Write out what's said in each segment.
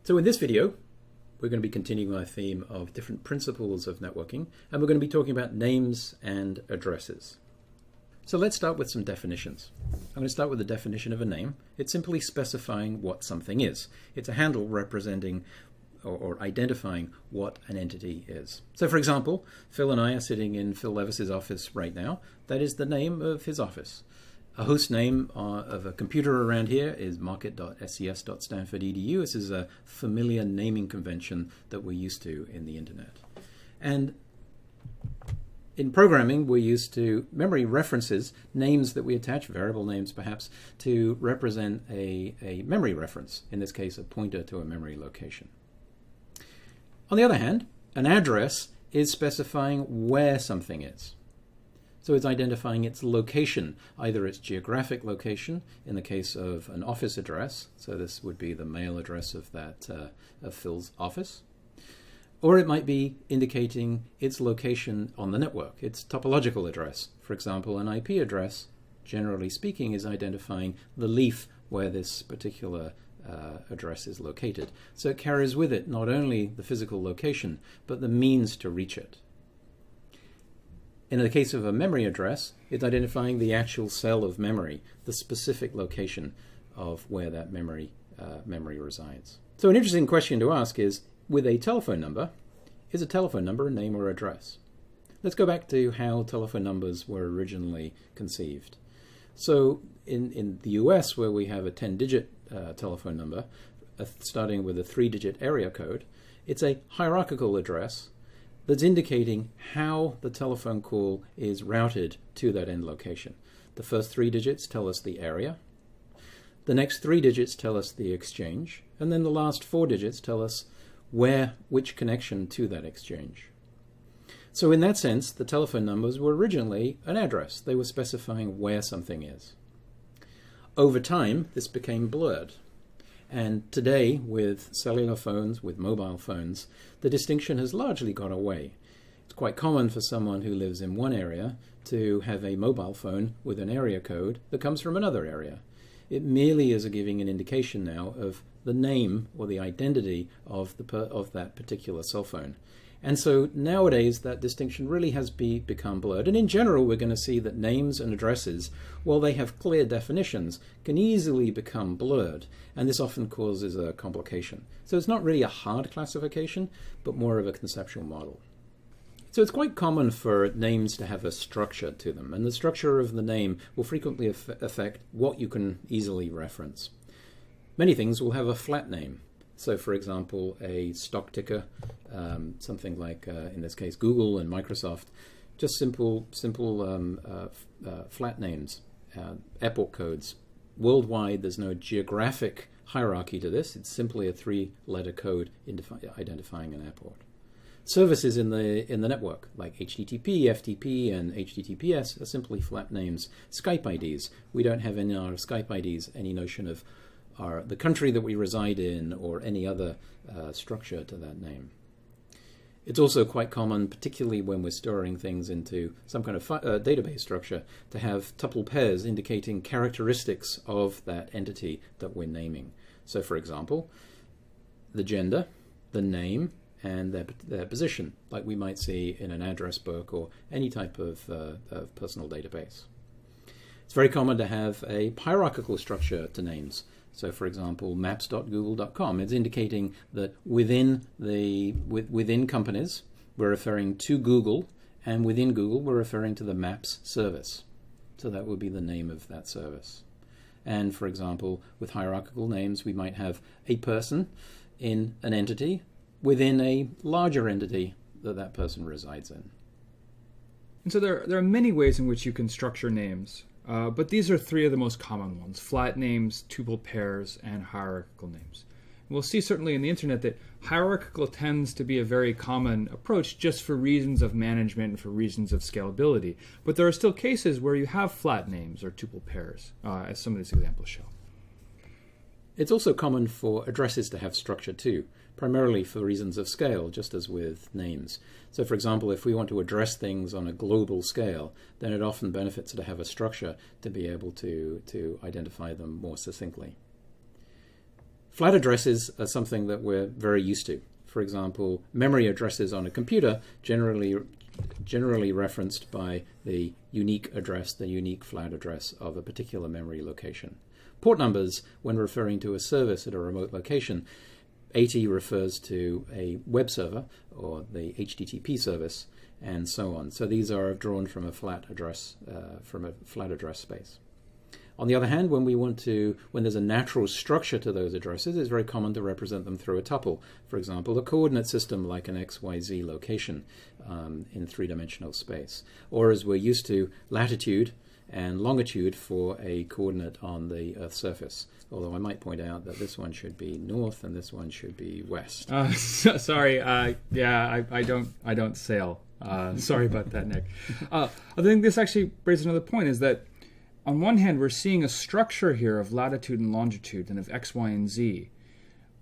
So in this video, we're going to be continuing our theme of different principles of networking, and we're going to be talking about names and addresses. So let's start with some definitions. I'm going to start with the definition of a name. It's simply specifying what something is. It's a handle representing or identifying what an entity is. So for example, Phil and I are sitting in Phil Levis's office right now. That is the name of his office. A host name of a computer around here is market.scs.stanford.edu. This is a familiar naming convention that we're used to in the internet. And in programming, we're used to memory references, names that we attach, variable names perhaps, to represent a memory reference, in this case a pointer to a memory location. On the other hand, an address is specifying where something is. So it's identifying its location, either its geographic location in the case of an office address, so this would be the mail address of that of Phil's office, or it might be indicating its location on the network, its topological address. For example, an IP address, generally speaking, is identifying the leaf where this particular address is located. So it carries with it not only the physical location, but the means to reach it. In the case of a memory address, it's identifying the actual cell of memory, the specific location of where that memory resides. So an interesting question to ask is, with a telephone number, is a telephone number a name or address? Let's go back to how telephone numbers were originally conceived. So in the US, where we have a 10-digit telephone number, starting with a 3-digit area code, it's a hierarchical address that's indicating how the telephone call is routed to that end location. The first 3 digits tell us the area, the next 3 digits tell us the exchange, and then the last 4 digits tell us which connection to that exchange. So in that sense, the telephone numbers were originally an address. They were specifying where something is. Over time, this became blurred. And today, with cellular phones, with mobile phones, the distinction has largely gone away. It's quite common for someone who lives in one area to have a mobile phone with an area code that comes from another area. It merely is giving an indication now of the name or the identity of that particular cell phone. And so nowadays that distinction really has become blurred. And in general, we're going to see that names and addresses, while they have clear definitions, can easily become blurred. And this often causes a complication. So it's not really a hard classification, but more of a conceptual model. So it's quite common for names to have a structure to them. And the structure of the name will frequently affect what you can easily reference. Many things will have a flat name. So, for example, a stock ticker, something like, in this case, Google and Microsoft, just simple flat names, airport codes. Worldwide, there's no geographic hierarchy to this. It's simply a 3-letter code identifying an airport. Services in the network, like HTTP, FTP, and HTTPS, are simply flat names. Skype IDs. We don't have in our Skype IDs any notion of the country that we reside in or any other structure to that name. It's also quite common, particularly when we're storing things into some kind of database structure, to have tuple pairs indicating characteristics of that entity that we're naming. So for example, the gender, the name, and their position, like we might see in an address book or any type of personal database. It's very common to have a hierarchical structure to names. So, for example, maps.google.com, it's indicating that within companies, we're referring to Google, and within Google, we're referring to the Maps service. So that would be the name of that service. And, for example, with hierarchical names, we might have a person in an entity within a larger entity that person resides in. And so there are many ways in which you can structure names. But these are 3 of the most common ones: flat names, tuple pairs, and hierarchical names. And we'll see certainly in the internet that hierarchical tends to be a very common approach just for reasons of management and for reasons of scalability. But there are still cases where you have flat names or tuple pairs, as some of these examples show. It's also common for addresses to have structure too, primarily for reasons of scale, just as with names. So for example, if we want to address things on a global scale, then it often benefits to have a structure to be able to identify them more succinctly. Flat addresses are something that we're very used to. For example, memory addresses on a computer generally referenced by the unique address, the unique flat address of a particular memory location. Port numbers, when referring to a service at a remote location, 80 refers to a web server or the HTTP service, and so on. So these are drawn from a flat address space. On the other hand, when there's a natural structure to those addresses, it's very common to represent them through a tuple. For example, a coordinate system like an XYZ location in three-dimensional space. Or as we're used to, latitude and longitude for a coordinate on the Earth's surface. Although I might point out that this one should be north and this one should be west. Sorry, I don't sail. Sorry about that, Nick. I think this actually raises another point, is that on one hand, we're seeing a structure here of latitude and longitude and of x, y, and z.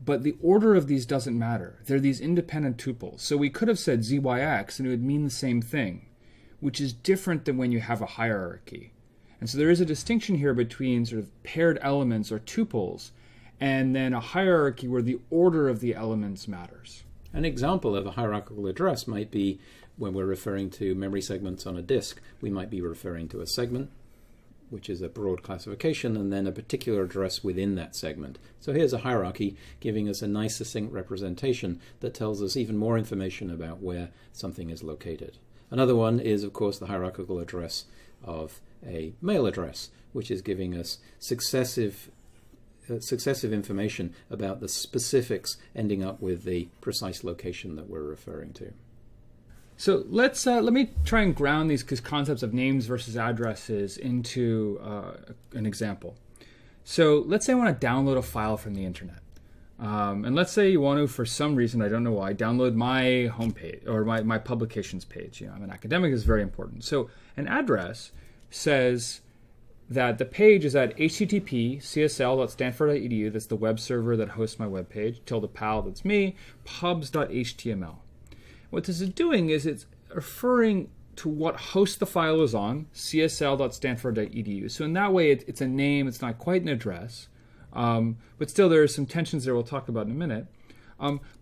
But the order of these doesn't matter. They're these independent tuples. So we could have said zyx and it would mean the same thing, which is different than when you have a hierarchy. And so there is a distinction here between sort of paired elements or tuples and then a hierarchy where the order of the elements matters. An example of a hierarchical address might be when we're referring to memory segments on a disk. We might be referring to a segment, which is a broad classification, and then a particular address within that segment. So here's a hierarchy giving us a nice succinct representation that tells us even more information about where something is located. Another one is, of course, the hierarchical address of a mail address, which is giving us successive information about the specifics ending up with the precise location that we're referring to. So let me try and ground these concepts of names versus addresses into an example. So let's say I want to download a file from the internet. And let's say you want to, for some reason, I don't know why, download my homepage or my publications page. I'm an academic, it's very important. So an address says that the page is at http://csl.stanford.edu, that's the web server that hosts my web page, ~pal, that's me, pubs.html. What this is doing is it's referring to what host the file is on, csl.stanford.edu. So in that way, it's a name. It's not quite an address. But still, there are some tensions there we'll talk about in a minute.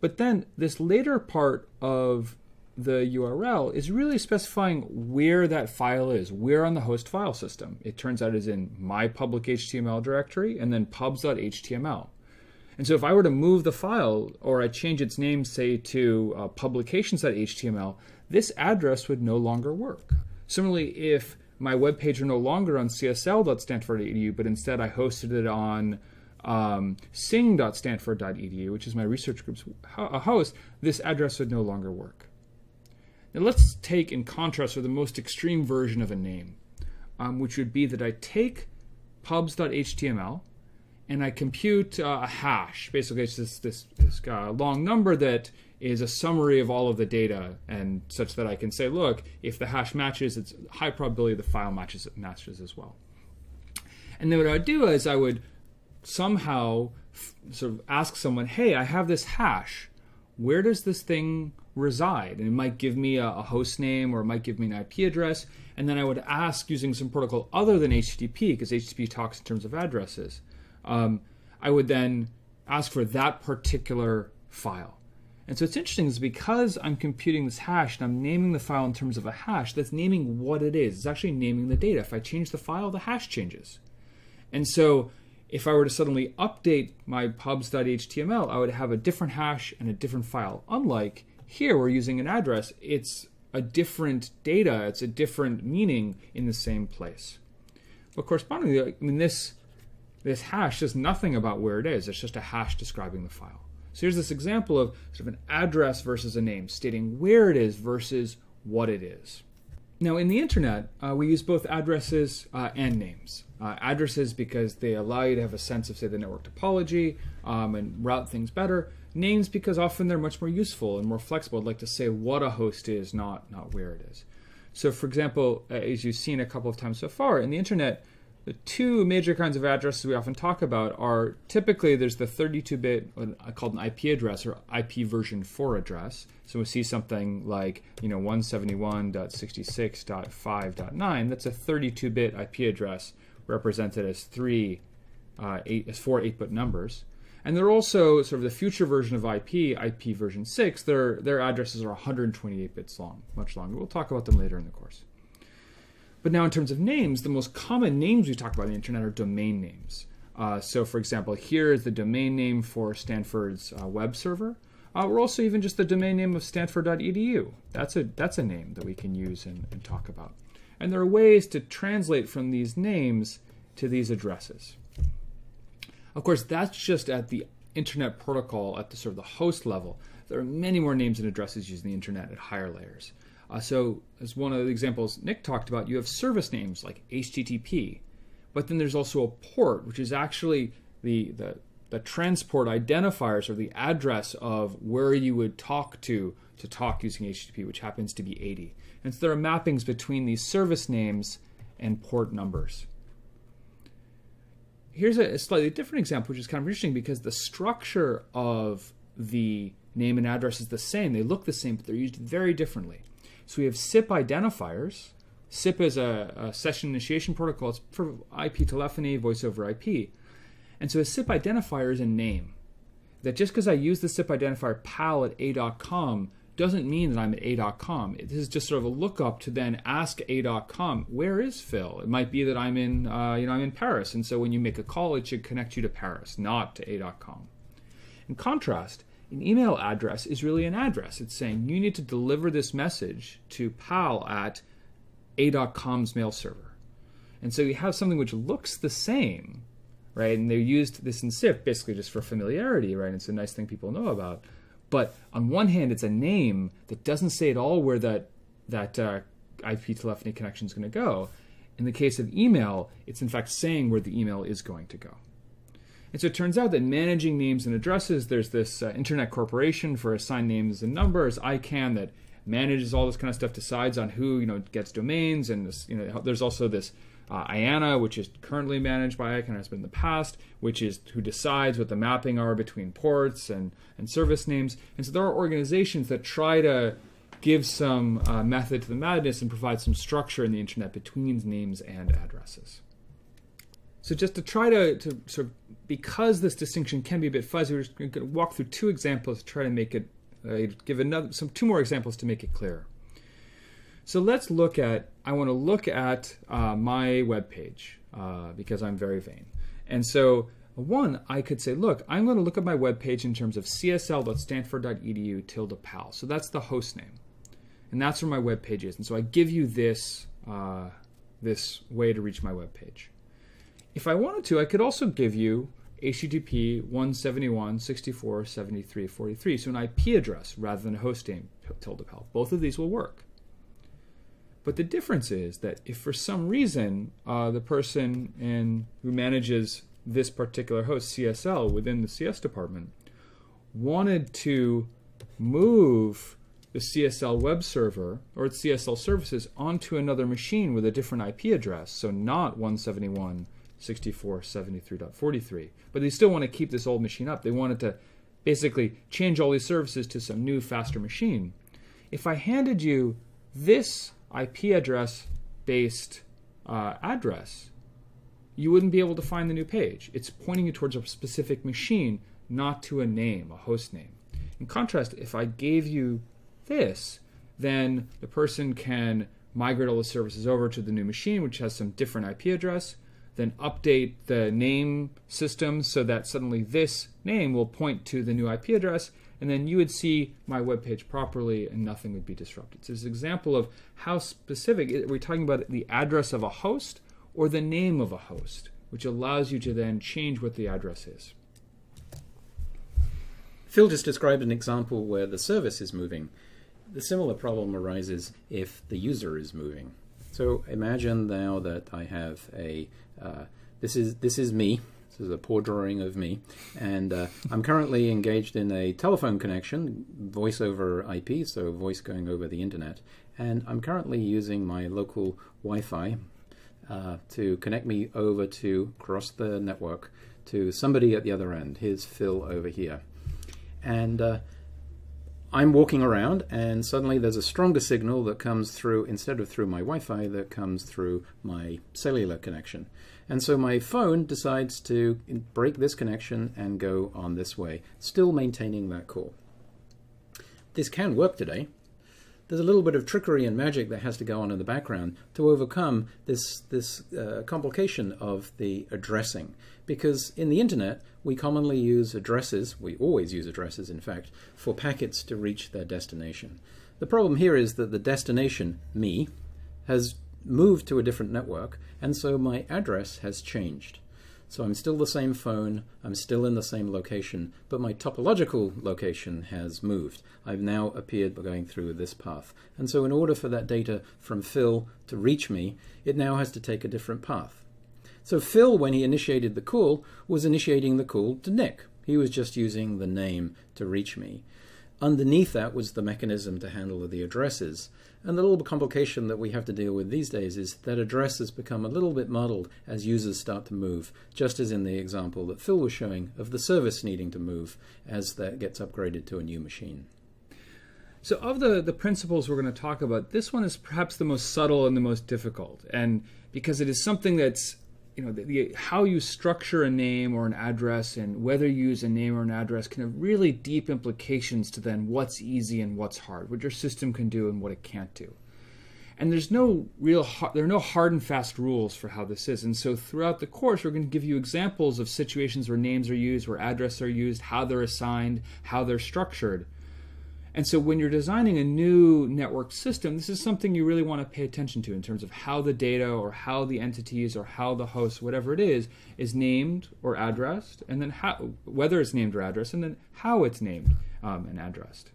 But then this later part of the URL is really specifying where that file is, where on the host file system. It turns out it's in my public HTML directory and then pubs.html. And so if I were to move the file, or I change its name, say, to publications.html, this address would no longer work. Similarly, if my web page were no longer on csl.stanford.edu, but instead I hosted it on sing.stanford.edu, which is my research group's host, this address would no longer work. Now let's take, in contrast, the most extreme version of a name, which would be that I take pubs.html, and I compute a hash. Basically, it's this long number that is a summary of all of the data, and such that I can say, look, if the hash matches, it's high probability the file matches as well. And then what I would do is I would somehow sort of ask someone, hey, I have this hash. Where does this thing reside? And it might give me a host name, or it might give me an IP address. And then I would ask, using some protocol other than HTTP, because HTTP talks in terms of addresses, I would then ask for that particular file. And so it's interesting is because I'm computing this hash and I'm naming the file in terms of a hash, that's naming what it is. It's actually naming the data. If I change the file, the hash changes. And so if I were to suddenly update my pubs.html, I would have a different hash and a different file. Unlike here, we're using an address. It's a different data. It's a different meaning in the same place. But correspondingly, I mean, this hash says nothing about where it is. It's just a hash describing the file. So here's this example of sort of an address versus a name, stating where it is versus what it is. Now, in the internet, we use both addresses and names. Addresses because they allow you to have a sense of, say, the network topology and route things better. Names because often they're much more useful and more flexible. I'd like to say what a host is, not where it is. So, for example, as you've seen a couple of times so far, in the internet, the two major kinds of addresses we often talk about are typically there's the 32-bit, called an IP address or IP version 4 address. So we see something like 171.66.5.9. That's a 32-bit IP address represented as four 8-bit numbers. And they're also sort of the future version of IP version 6. Their addresses are 128 bits long, much longer. We'll talk about them later in the course. But now in terms of names, the most common names we talk about on the internet are domain names. So for example, here is the domain name for Stanford's web server. Or also even just the domain name of stanford.edu. That's a name that we can use and talk about. And there are ways to translate from these names to these addresses. Of course, that's just at the internet protocol at the sort of the host level. There are many more names and addresses using the internet at higher layers. So as one of the examples Nick talked about, you have service names like HTTP, but then there's also a port, which is actually the transport identifiers or the address of where you would talk to talk using HTTP, which happens to be 80. And so there are mappings between these service names and port numbers. Here's a slightly different example, which is kind of interesting because the structure of the name and address is the same. They look the same, but they're used very differently. So we have SIP identifiers. SIP is a session initiation protocol. It's for IP telephony, voice over IP. And so a SIP identifier is a name. That just because I use the SIP identifier pal at a.com doesn't mean that I'm at a.com. This is just sort of a lookup to then ask a.com, where is Phil? It might be that I'm in, I'm in Paris, and so when you make a call, it should connect you to Paris, not to a.com. In contrast, an email address is really an address. It's saying you need to deliver this message to pal at a.com's mail server. And so you have something which looks the same, right? And they used this in SIP basically just for familiarity, right? It's a nice thing people know about. But on one hand, it's a name that doesn't say at all where that IP telephony connection is going to go. In the case of email, it's in fact saying where the email is going to go. And so it turns out that managing names and addresses, there's this Internet Corporation for Assigned Names and Numbers, ICANN, that manages all this kind of stuff, decides on who gets domains, and this, there's also this IANA, which is currently managed by ICANN, has been in the past, which is who decides what the mapping are between ports and service names. And so there are organizations that try to give some method to the madness and provide some structure in the internet between names and addresses. So just to try to sort of, because this distinction can be a bit fuzzy, we're just going to walk through two examples to try to make it, give two more examples to make it clearer. So let's look at, I want to look at my web page because I'm very vain. And so one, I could say, look, I'm going to look at my web page in terms of csl.stanford.edu/pal. So that's the host name. And that's where my web page is. And so I give you this, this way to reach my web page. If I wanted to, I could also give you HTTP 171.64.73.43, so an IP address rather than a host name ~pal. Both of these will work. But the difference is that if for some reason the person who manages this particular host, CSL, within the CS department, wanted to move the CSL web server or its CSL services onto another machine with a different IP address, so not 171.64.73.43, but they still want to keep this old machine up. They wanted to basically change all these services to some new, faster machine. If I handed you this IP address based address, you wouldn't be able to find the new page. It's pointing you towards a specific machine, not to a name, a host name. In contrast, if I gave you this, then the person can migrate all the services over to the new machine, which has some different IP address, then update the name system so that suddenly this name will point to the new IP address, and then you would see my web page properly and nothing would be disrupted. So this is an example of how specific, are we talking about the address of a host or the name of a host, which allows you to then change what the address is. Phil just described an example where the service is moving. The similar problem arises if the user is moving. So imagine now that I have a, this is me. This is a poor drawing of me, and I'm currently engaged in a telephone connection, voice over IP, so voice going over the internet, and I'm currently using my local Wi-Fi to connect me over to, across the network, to somebody at the other end. Here's Phil over here. And I'm walking around and suddenly there's a stronger signal that comes through, instead of through my Wi-Fi, that comes through my cellular connection. And so my phone decides to break this connection and go on this way, still maintaining that call. This can work today. There's a little bit of trickery and magic that has to go on in the background to overcome this complication of the addressing. Because in the internet, we commonly use addresses, we always use addresses in fact, for packets to reach their destination. The problem here is that the destination, me, has moved to a different network, and so my address has changed. So I'm still the same phone, I'm still in the same location, but my topological location has moved. I've now appeared by going through this path. And so in order for that data from Phil to reach me, it now has to take a different path. So Phil, when he initiated the call, was initiating the call to Nick. He was just using the name to reach me. Underneath that was the mechanism to handle the addresses. And the little complication that we have to deal with these days is that addresses become a little bit muddled as users start to move, just as in the example that Phil was showing of the service needing to move as that gets upgraded to a new machine. So of the principles we're going to talk about, this one is perhaps the most subtle and the most difficult. And because it is something that's, how you structure a name or an address and whether you use a name or an address can have really deep implications to then what's easy and what's hard, what your system can do and what it can't do. And there are no hard and fast rules for how this is. And so throughout the course, we're going to give you examples of situations where names are used, where addresses are used, how they're assigned, how they're structured. And so when you're designing a new network system, this is something you really want to pay attention to in terms of how the data or how the entities or how the host, whatever it is named or addressed, and then whether it's named or addressed, and then how it's named and addressed.